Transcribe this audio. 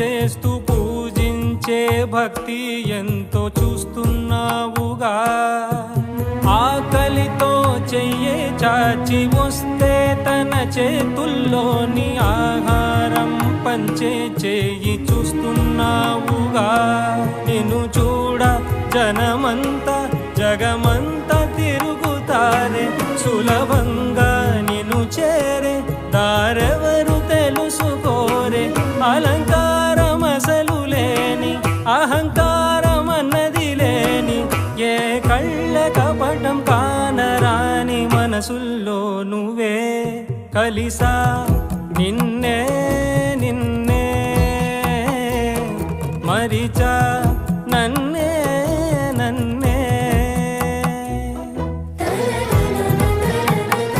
చేస్తూ పూజించే భక్తి ఎంతో చూస్తున్నావుగా. ఆకలితో చెయ్యే చాచి వస్తే తన చేతుల్లోని ఆహారం పంచే చేయి చూస్తున్నావుగా. నిన్ను చూడ జనమంతా జగమంతా తిరుగుతారే, సులభంగా నిన్ను చేరే దారెవరు తెలుసుకోరే. అలంకారం అసలు లేని, అహంకారం అన్నది లేని, ఏ కళ్ళ కపటం కానరాని మనసుల్లో నువ్వే కలిసా నిన్నే నిన్నే